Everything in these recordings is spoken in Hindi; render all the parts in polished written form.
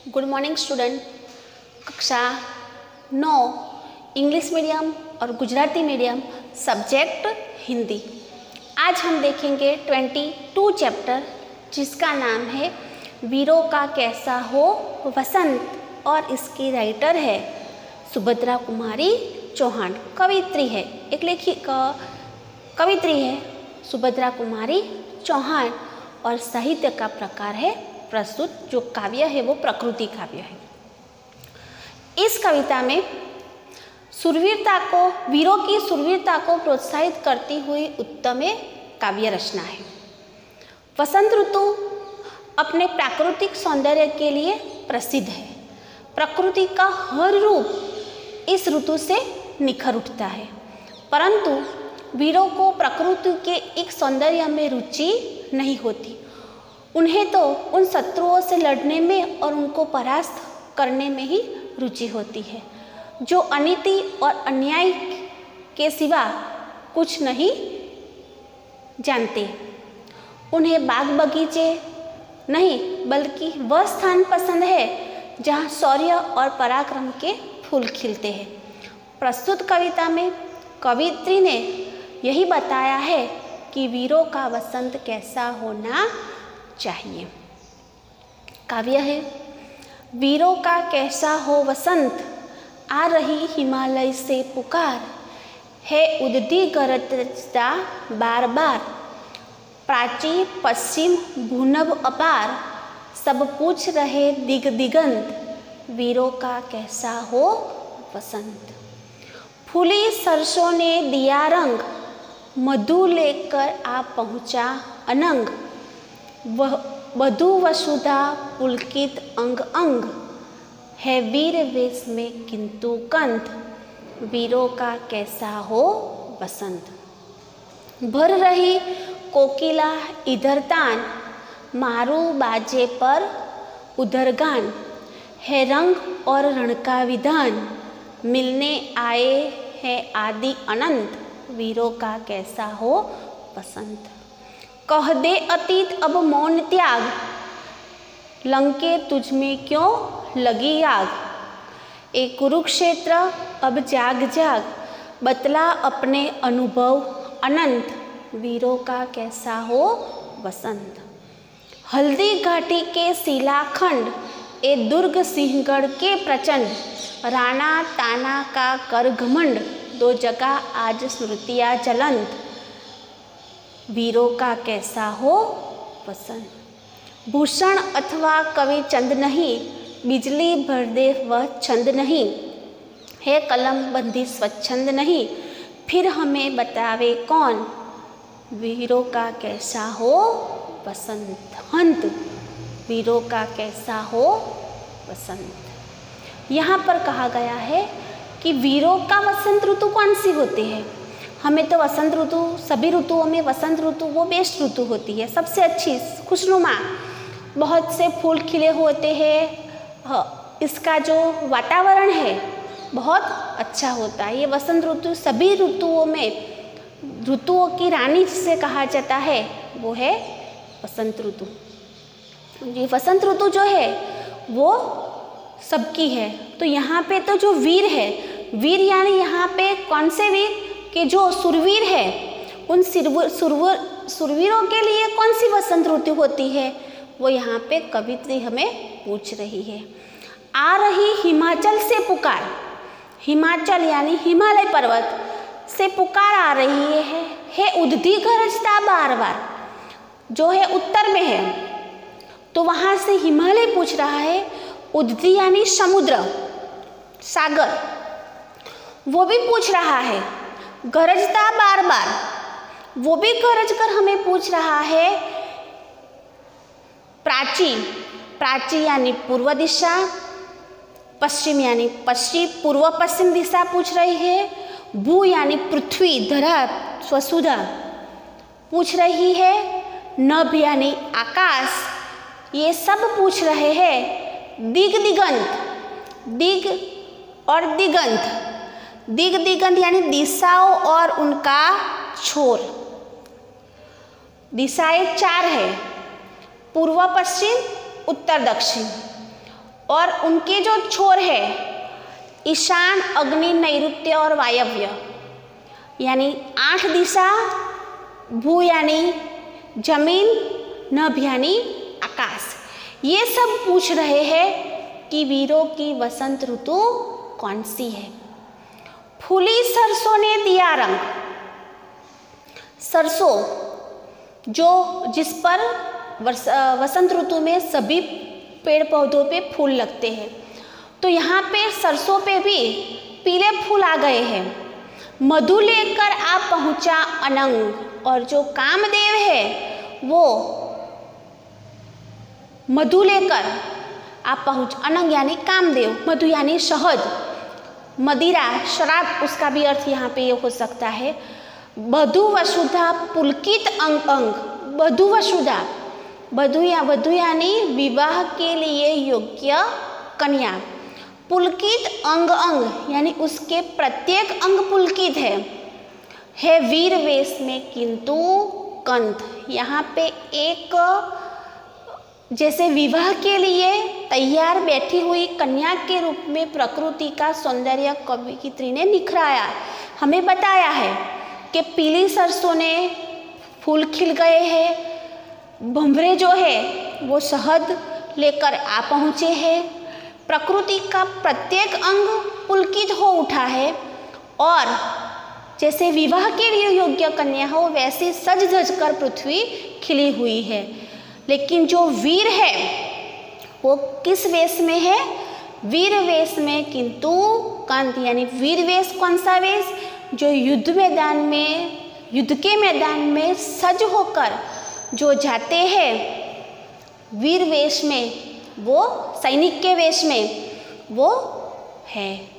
Good morning student. कक्षा 9 इंग्लिश मीडियम और गुजराती मीडियम सब्जेक्ट हिंदी। आज हम देखेंगे 22 चैप्टर जिसका नाम है वीरों का कैसा हो वसंत और इसकी राइटर है सुभद्रा कुमारी चौहान। कवित्री है, एक कवित्री है सुभद्रा कुमारी चौहान और साहित्य का प्रकार है प्रस्तुत। जो काव्य है वो प्रकृति काव्य है। इस कविता में शूरवीरता को, वीरों की शूरवीरता को प्रोत्साहित करती हुई उत्तम काव्य रचना है। वसंत ऋतु अपने प्राकृतिक सौंदर्य के लिए प्रसिद्ध है। प्रकृति का हर रूप इस ऋतु से निखर उठता है, परंतु वीरों को प्रकृति के एक सौंदर्य में रुचि नहीं होती। उन्हें तो उन शत्रुओं से लड़ने में और उनको परास्त करने में ही रुचि होती है, जो अनीति और अन्याय के सिवा कुछ नहीं जानते। उन्हें बाग बगीचे नहीं बल्कि वह स्थान पसंद है जहाँ शौर्य और पराक्रम के फूल खिलते हैं। प्रस्तुत कविता में कवित्री ने यही बताया है कि वीरों का वसंत कैसा होना चाहिए। काव्य है वीरों का कैसा हो वसंत, आ रही हिमालय से पुकार है उदती गरजता बार बार, प्राची पश्चिम भूनभ अपार, सब पूछ रहे दिग दिगंत, वीरों का कैसा हो वसंत। फूली सरसों ने दिया रंग, मधु लेकर आ पहुँचा अनंग, वह वधु वसुधा पुलकित अंग अंग, है वीर वेश में किंतु कंत, वीरों का कैसा हो वसंत। भर रही कोकिला इधर तान, मारू बाजे पर उधर गान, है रंग और रण का विधान, मिलने आए हैं आदि अनंत, वीरों का कैसा हो वसंत। कह दे अतीत अब मौन त्याग, लंके तुझ में क्यों लगी आग, एक कुरुक्षेत्र अब जाग जाग, बतला अपने अनुभव अनंत, वीरों का कैसा हो वसंत। हल्दी घाटी के शिलाखंड, ए दुर्ग सिंहगढ़ के प्रचंड, राणा ताना का कर घमंड, दो जगह आज स्मृतियाँ जलंत, वीरों का कैसा हो वसंत। भूषण अथवा कवि चंद नहीं, बिजली भर दे वह छंद नहीं, है कलम बंदी स्वच्छंद नहीं, फिर हमें बतावे कौन, वीरों का कैसा हो वसंत। हंत वीरों का कैसा हो वसंत। यहाँ पर कहा गया है कि वीरों का वसंत ऋतु कौन सी होती है। हमें तो वसंत ऋतु, सभी ऋतुओं में वसंत ऋतु वो बेस्ट ऋतु होती है, सबसे अच्छी, खुशनुमा, बहुत से फूल खिले होते हैं, इसका जो वातावरण है बहुत अच्छा होता है। ये वसंत ऋतु सभी ऋतुओं में, ऋतुओं की रानी जिसे कहा जाता है वो है वसंत ऋतु। ये वसंत ऋतु जो है वो सबकी है। तो यहाँ पे तो जो वीर है, वीर यानी यहाँ पे कौन से वीर कि जो सुरवीर है, उन सुरवीरों के लिए कौन सी वसंत ऋतु होती है, वो यहाँ पे कवित्री हमें पूछ रही है। आ रही हिमाचल से पुकार, हिमाचल यानी हिमालय पर्वत से पुकार आ रही है उदती गरजता बार बार, जो है उत्तर में है, तो वहाँ से हिमालय पूछ रहा है। उदती यानी समुद्र, सागर, वो भी पूछ रहा है। गरजता बार बार, वो भी गरज कर हमें पूछ रहा है। प्राची, प्राची यानी पूर्व दिशा, पश्चिम यानी पश्चिम, पूर्व पश्चिम दिशा पूछ रही है। भू यानी पृथ्वी, धरा, वसुधा पूछ रही है। नभ यानी आकाश, ये सब पूछ रहे हैं। दिग दिगंत, दिग और दिगंत, दिग दिगंत यानी दिशाओं और उनका छोर। दिशाएं 4 है, पूर्व पश्चिम उत्तर दक्षिण। और उनके जो छोर है ईशान, अग्नि, नैऋत्य और वायव्य, यानी 8 दिशा, भू यानी जमीन, नभ यानी आकाश, ये सब पूछ रहे हैं कि वीरों की वसंत ऋतु कौन सी है। फूली सरसों ने दिया रंग, सरसों जिस पर वसंत ऋतु में सभी पेड़ पौधों पे फूल लगते हैं, तो यहाँ पे सरसों पे भी पीले फूल आ गए हैं। मधु लेकर आ पहुँचा अनंग, और जो कामदेव है वो मधु लेकर आप अनंग यानी कामदेव, मधु यानी शहद, मदिरा शराब, उसका भी अर्थ यहाँ पे ये हो सकता है। वधु वसुधा पुलकित अंग अंग, वधु वसुधा, वधु यानी विवाह के लिए योग्य कन्या, पुलकित अंग अंग यानी उसके प्रत्येक अंग पुलकित है वीर वेश में किंतु कंठ, यहाँ पे एक जैसे विवाह के लिए तैयार बैठी हुई कन्या के रूप में प्रकृति का सौंदर्य कवियत्री ने निखराया, हमें बताया है कि पीली सरसों ने फूल खिल गए हैं, भंवरे जो है वो शहद लेकर आ पहुँचे हैं, प्रकृति का प्रत्येक अंग पुलकित हो उठा है, और जैसे विवाह के लिए योग्य कन्या हो वैसे सज धज कर पृथ्वी खिली हुई है। लेकिन जो वीर है वो किस वेश में है? वीर वेश में किंतु कंठ, यानी वीर वेश कौन सा वेश? जो युद्ध के मैदान में सज होकर जो जाते हैं वीर वेश में, वो सैनिक के वेश में, वो है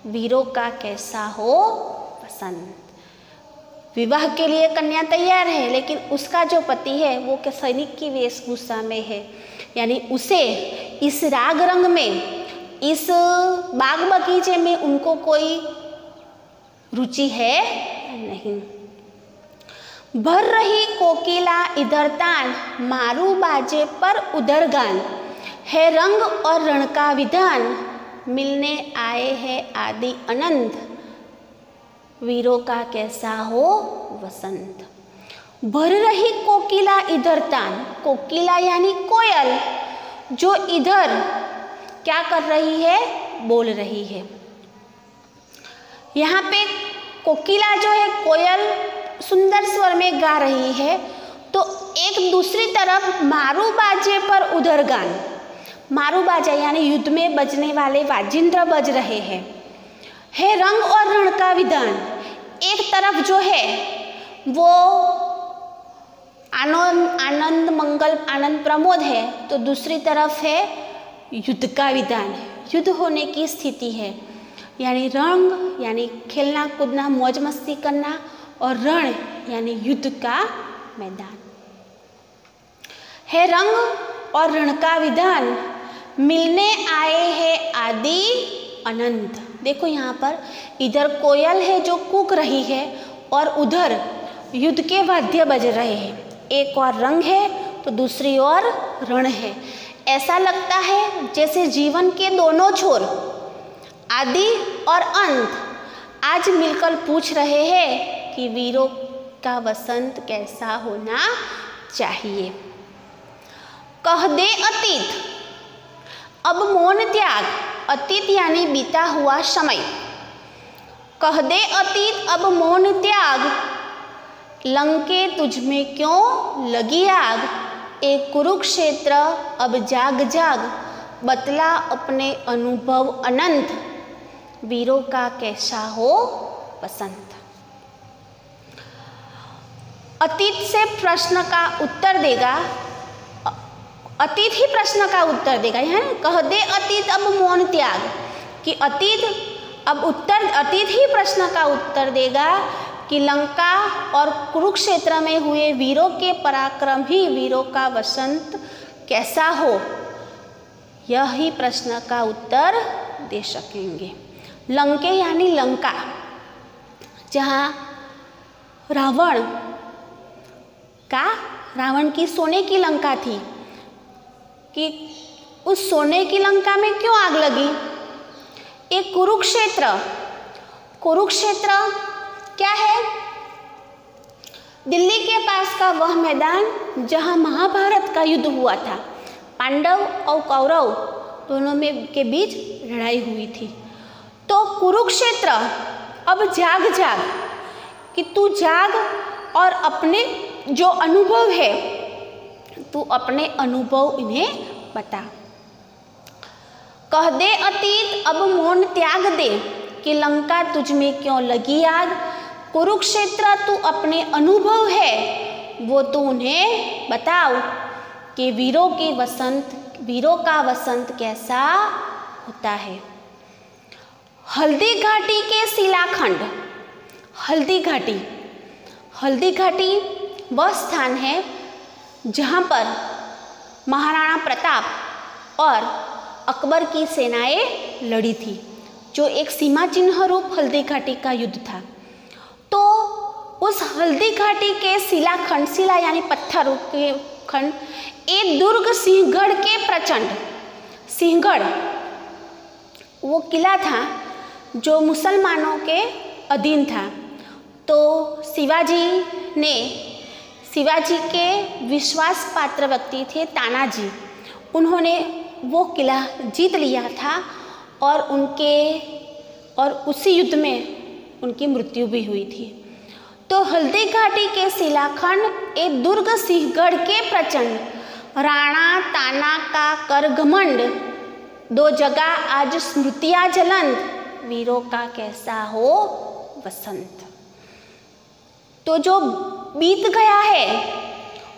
वीरों का कैसा हो पसंद। विवाह के लिए कन्या तैयार है लेकिन उसका जो पति है वो के सैनिक की वेशभूषा में है, यानी उसे इस राग रंग में, इस बाग बगीचे में उनको कोई रुचि है नहीं। भर रही कोकिला इधर तान, मारू बाजे पर उधर गान, है रंग और रण का विधान, मिलने आए हैं आदि अनंत, वीरों का कैसा हो वसंत। भर रही कोकिला इधर तान, कोकिला यानी कोयल, जो इधर क्या कर रही है? बोल रही है। यहाँ पे कोकिला जो है, कोयल सुंदर स्वर में गा रही है, तो एक दूसरी तरफ मारू बाजे पर उधर गान, मारू बाजा यानी युद्ध में बजने वाले वाजिंद्र बज रहे हैं, है रंग और रण का विधान। एक तरफ जो है वो आनंद मंगल आनंद प्रमोद है, तो दूसरी तरफ है युद्ध का विधान, युद्ध होने की स्थिति है, यानी रंग यानी खेलना कूदना मौज मस्ती करना, और रण यानी युद्ध का मैदान। है रंग और रण का विधान, मिलने आए हैं आदि अनंत। देखो यहाँ पर इधर कोयल है जो कूक रही है और उधर युद्ध के वाद्य बज रहे हैं, एक और रंग है तो दूसरी ओर रण है। ऐसा लगता है जैसे जीवन के दोनों छोर आदि और अंत आज मिलकर पूछ रहे हैं कि वीरों का वसंत कैसा होना चाहिए। कह दे अतीत अब मौन त्याग, अतीत यानी बीता हुआ समय। कह दे अतीत अब मौन त्याग, लंके तुझ में क्यों लगी आग, एक कुरुक्षेत्र अब जाग जाग, बतला अपने अनुभव अनंत, वीरों का कैसा हो पसंद। अतीत से प्रश्न का उत्तर देगा, अतीत ही प्रश्न का उत्तर देगा, है ना। कह दे अतीत अब मौन त्याग, कि अतीत ही प्रश्न का उत्तर देगा कि लंका और कुरुक्षेत्र में हुए वीरों के पराक्रम ही वीरों का वसंत कैसा हो, यही प्रश्न का उत्तर दे सकेंगे। लंके यानी लंका, जहाँ रावण की सोने की लंका थी, कि उस सोने की लंका में क्यों आग लगी? एक कुरुक्षेत्र, कुरुक्षेत्र क्या है? दिल्ली के पास का वह मैदान जहाँ महाभारत का युद्ध हुआ था, पांडव और कौरव दोनों में के बीच लड़ाई हुई थी। तो कुरुक्षेत्र अब जाग जाग कि तू जाग और अपने जो अनुभव है तू अपने अनुभव इन्हें बता। कह दे अतीत अब मौन त्याग दे कि लंका तुझ में क्यों लगी आग। कुरुक्षेत्र तू अपने अनुभव है वो तू उन्हें बताओ कि वीरों का वसंत कैसा होता है। हल्दी घाटी के शिलाखंड, हल्दी घाटी वह स्थान है जहाँ पर महाराणा प्रताप और अकबर की सेनाएं लड़ी थी, जो एक सीमा चिन्ह रूप हल्दी घाटी का युद्ध था। तो उस हल्दी घाटी के शिलाखंड, शिला यानी पत्थर के खंड, एक दुर्ग सिंहगढ़ के प्रचंड, सिंहगढ़ वो किला था जो मुसलमानों के अधीन था। तो शिवाजी के विश्वास पात्र व्यक्ति थे तानाजी, उन्होंने वो किला जीत लिया था और उसी युद्ध में उनकी मृत्यु भी हुई थी। तो हल्दी घाटी के शिलाखंड एक दुर्ग सिंहगढ़ के प्रचंड, राणा ताना का कर घमंड, दो जगह आज स्मृतियाँ जलंत, वीरों का कैसा हो वसंत। तो जो बीत गया है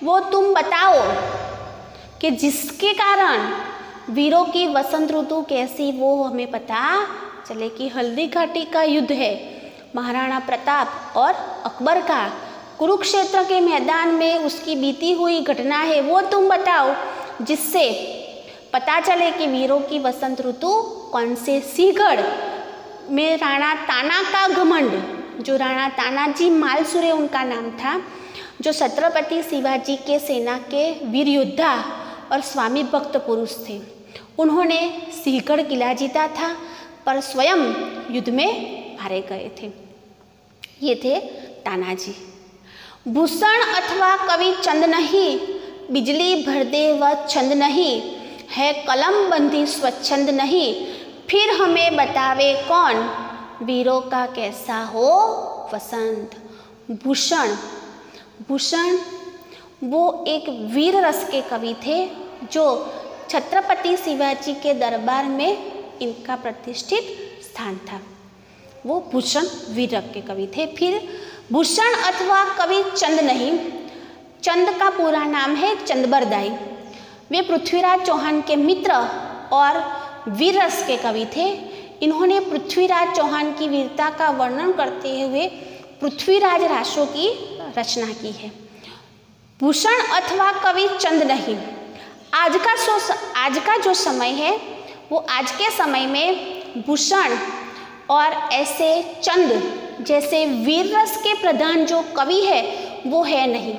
वो तुम बताओ कि जिसके कारण वीरों की वसंत ऋतु कैसी, वो हमें पता चले कि हल्दी घाटी का युद्ध है महाराणा प्रताप और अकबर का, कुरुक्षेत्र के मैदान में उसकी बीती हुई घटना है, वो तुम बताओ जिससे पता चले कि वीरों की वसंत ऋतु कौन से। सिंहगढ़ में राणा ताना का घमंड, जो राणा तानाजी मालसुरे उनका नाम था, जो छत्रपति शिवाजी के सेना के वीर योद्धा और स्वामी भक्त पुरुष थे, उन्होंने सिंहगढ़ किला जीता था पर स्वयं युद्ध में मारे गए थे। ये थे तानाजी। भूषण अथवा कवि चंद नहीं, बिजली भर दे वह छंद नहीं, है कलम बंदी स्वच्छंद नहीं, फिर हमें बतावे कौन, वीरों का कैसा हो वसंत। भूषण वो एक वीर रस के कवि थे, जो छत्रपति शिवाजी के दरबार में इनका प्रतिष्ठित स्थान था। वो भूषण वीर रस के कवि थे। फिर भूषण अथवा कवि चंद नहीं, चंद का पूरा नाम है चंदबरदाई, वे पृथ्वीराज चौहान के मित्र और वीर रस के कवि थे। इन्होंने पृथ्वीराज चौहान की वीरता का वर्णन करते हुए पृथ्वीराज रासों की रचना की है। भूषण अथवा कवि चंद नहीं, आज का जो समय है वो आज के समय में भूषण और ऐसे चंद जैसे वीर रस के प्रधान जो कवि है वो है नहीं।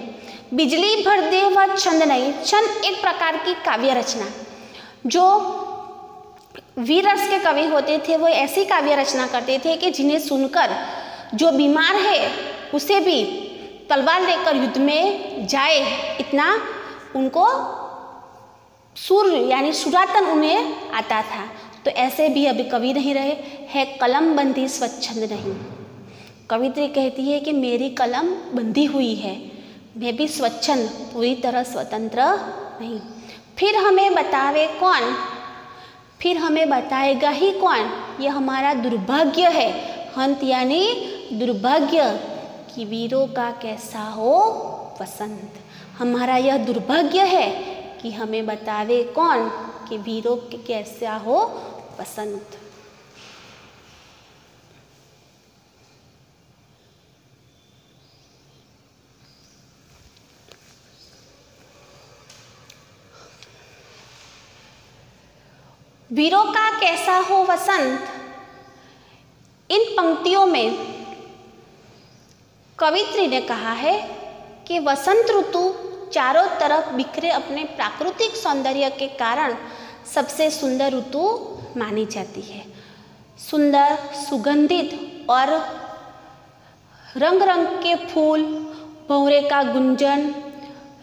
बिजली भर दे वह छंद नहीं, छंद एक प्रकार की काव्य रचना, जो वीर रस के कवि होते थे वो ऐसी काव्य रचना करते थे कि जिन्हें सुनकर जो बीमार है उसे भी तलवार लेकर युद्ध में जाए, इतना उनको सुर यानी सुरातन उन्हें आता था। तो ऐसे भी अभी कवि नहीं रहे। है कलम बंदी स्वच्छंद नहीं, कवित्री कहती है कि मेरी कलम बंधी हुई है, मैं भी स्वच्छंद पूरी तरह स्वतंत्र नहीं। फिर हमें बतावे कौन, फिर हमें बताएगा ही कौन, यह हमारा दुर्भाग्य है। हंत यानी दुर्भाग्य कि वीरों का कैसा हो वसंत, हमारा यह दुर्भाग्य है कि हमें बतावे कौन कि वीरों के कैसा हो वसंत। वीरों का कैसा हो वसंत, इन पंक्तियों में कवित्री ने कहा है कि वसंत ऋतु चारों तरफ बिखरे अपने प्राकृतिक सौंदर्य के कारण सबसे सुंदर ऋतु मानी जाती है। सुंदर, सुगंधित और रंग रंग के फूल, भंवरे का गुंजन,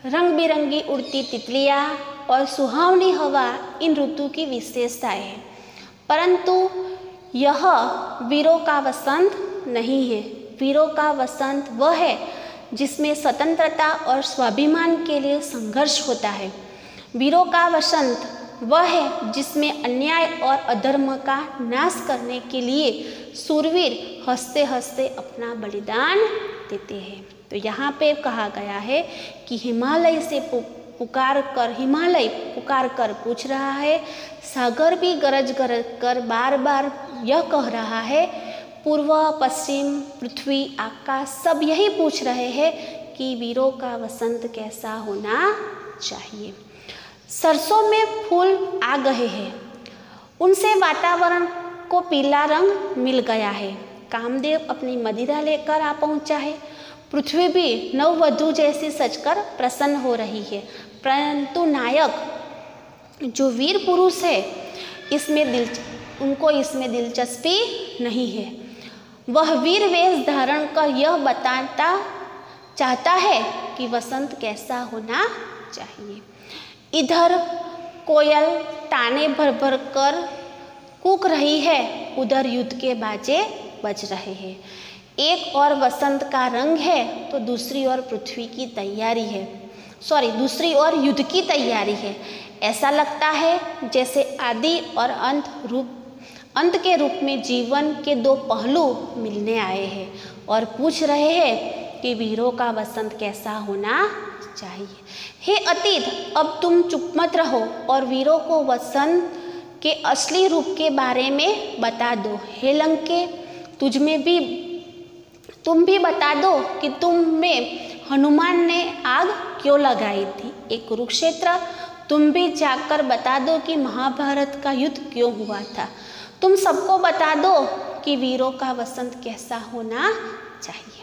रंग बिरंगी उड़ती तितलियाँ और सुहावनी हवा इन ऋतु की विशेषताएं हैं। परंतु यह वीरों का वसंत नहीं है। वीरों का वसंत वह है जिसमें स्वतंत्रता और स्वाभिमान के लिए संघर्ष होता है। वीरों का वसंत वह है जिसमें अन्याय और अधर्म का नाश करने के लिए शूरवीर हंसते हंसते अपना बलिदान देते हैं। तो यहाँ पे कहा गया है कि हिमालय पुकार कर पूछ रहा है, सागर भी गरज कर बार बार यह कह रहा है, पूर्व पश्चिम पृथ्वी आकाश सब यही पूछ रहे हैं कि वीरों का वसंत कैसा होना चाहिए। सरसों में फूल आ गए हैं, उनसे वातावरण को पीला रंग मिल गया है। कामदेव अपनी मदिरा लेकर आ पहुंचा है। पृथ्वी भी नववधू जैसी सजकर प्रसन्न हो रही है। परंतु नायक जो वीर पुरुष है उनको इसमें दिलचस्पी नहीं है। वह वीर वेश धारण कर यह बताना चाहता है कि वसंत कैसा होना चाहिए। इधर कोयल ताने भर भर कर कूक रही है, उधर युद्ध के बाजे बज रहे हैं। एक और वसंत का रंग है तो दूसरी ओर दूसरी ओर युद्ध की तैयारी है। ऐसा लगता है जैसे आदि और अंत के रूप में जीवन के दो पहलू मिलने आए हैं और पूछ रहे हैं कि वीरों का वसंत कैसा होना चाहिए। हे अतीत, अब तुम चुप मत रहो और वीरों को वसंत के असली रूप के बारे में बता दो। हे लंके, तुम भी बता दो कि तुम में हनुमान ने आग क्यों लगाई थी। एक कुरुक्षेत्र, तुम भी जाकर बता दो कि महाभारत का युद्ध क्यों हुआ था। तुम सबको बता दो कि वीरों का वसंत कैसा होना चाहिए।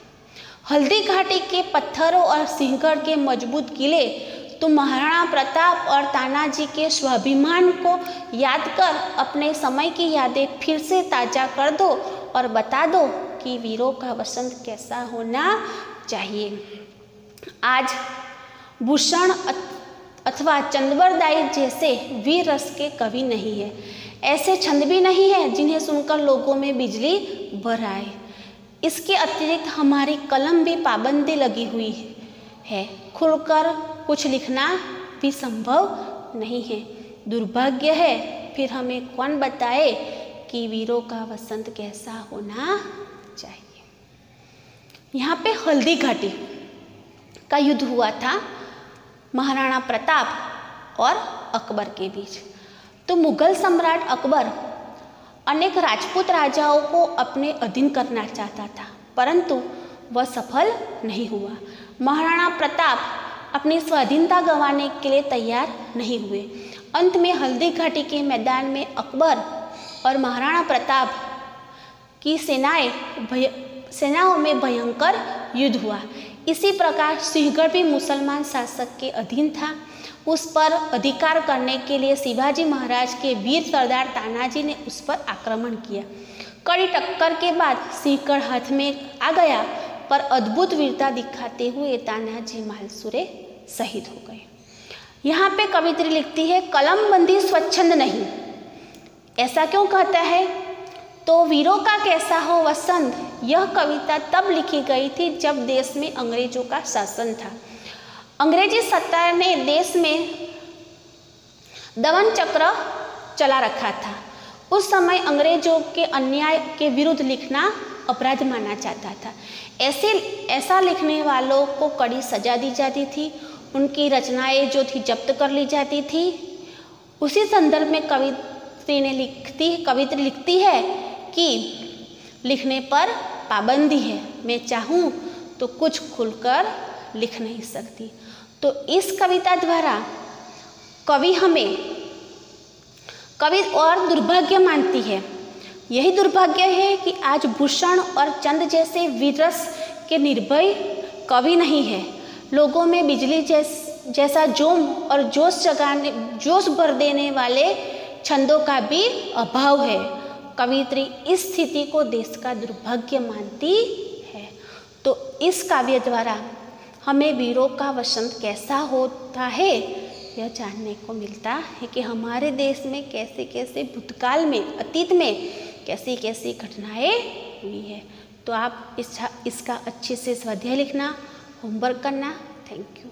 हल्दी घाटी के पत्थरों और सिंहगढ़ के मजबूत किले, तुम महाराणा प्रताप और तानाजी के स्वाभिमान को याद कर अपने समय की यादें फिर से ताज़ा कर दो और बता दो कि वीरों का वसंत कैसा होना चाहिए। आज भूषण अथवा चंद्रबरदाई जैसे वीर रस के कवि नहीं है। ऐसे छंद भी नहीं है जिन्हें सुनकर लोगों में बिजली भर आए। इसके अतिरिक्त हमारी कलम भी पाबंदी लगी हुई है। खुलकर कुछ लिखना भी संभव नहीं है। दुर्भाग्य है, फिर हमें कौन बताए कि वीरों का वसंत कैसा होना चाहिए। यहाँ पे हल्दी घाटी का युद्ध हुआ था महाराणा प्रताप और अकबर के बीच। तो मुगल सम्राट अकबर अनेक राजपूत राजाओं को अपने अधीन करना चाहता था, परंतु वह सफल नहीं हुआ। महाराणा प्रताप अपनी स्वाधीनता गंवाने के लिए तैयार नहीं हुए। अंत में हल्दी घाटी के मैदान में अकबर और महाराणा प्रताप की सेनाओं में भयंकर युद्ध हुआ। इसी प्रकार सिंहगढ़ भी मुसलमान शासक के अधीन था। उस पर अधिकार करने के लिए शिवाजी महाराज के वीर सरदार तानाजी ने उस पर आक्रमण किया। कड़ी टक्कर के बाद सिंहगढ़ हाथ में आ गया, पर अद्भुत वीरता दिखाते हुए तानाजी मालसूरे शहीद हो गए। यहाँ पे कवित्री लिखती है, कलम बंदी स्वच्छंद नहीं। ऐसा क्यों कहता है? तो वीरों का कैसा हो वसंत, यह कविता तब लिखी गई थी जब देश में अंग्रेजों का शासन था। अंग्रेजी सत्ता ने देश में दमन चक्र चला रखा था। उस समय अंग्रेजों के अन्याय के विरुद्ध लिखना अपराध माना जाता था। ऐसा लिखने वालों को कड़ी सजा दी जाती थी। उनकी रचनाएं जो थी जब्त कर ली जाती थी। उसी संदर्भ में कवित्री लिखती है कि लिखने पर पाबंदी है, मैं चाहूँ तो कुछ खुलकर लिख नहीं सकती। तो इस कविता द्वारा कवि और दुर्भाग्य मानती है। यही दुर्भाग्य है कि आज भूषण और चंद जैसे वीररस के निर्भय कवि नहीं है। लोगों में बिजली जैसा जोम और जोश भर देने वाले छंदों का भी अभाव है। कवियत्री इस स्थिति को देश का दुर्भाग्य मानती है। तो इस काव्य द्वारा हमें वीरों का वसंत कैसा होता है यह जानने को मिलता है कि हमारे देश में कैसे कैसे भूतकाल में, अतीत में कैसी कैसी घटनाएं हुई है। तो आप इसका अच्छे से स्वाध्याय लिखना, होमवर्क करना। Thank you.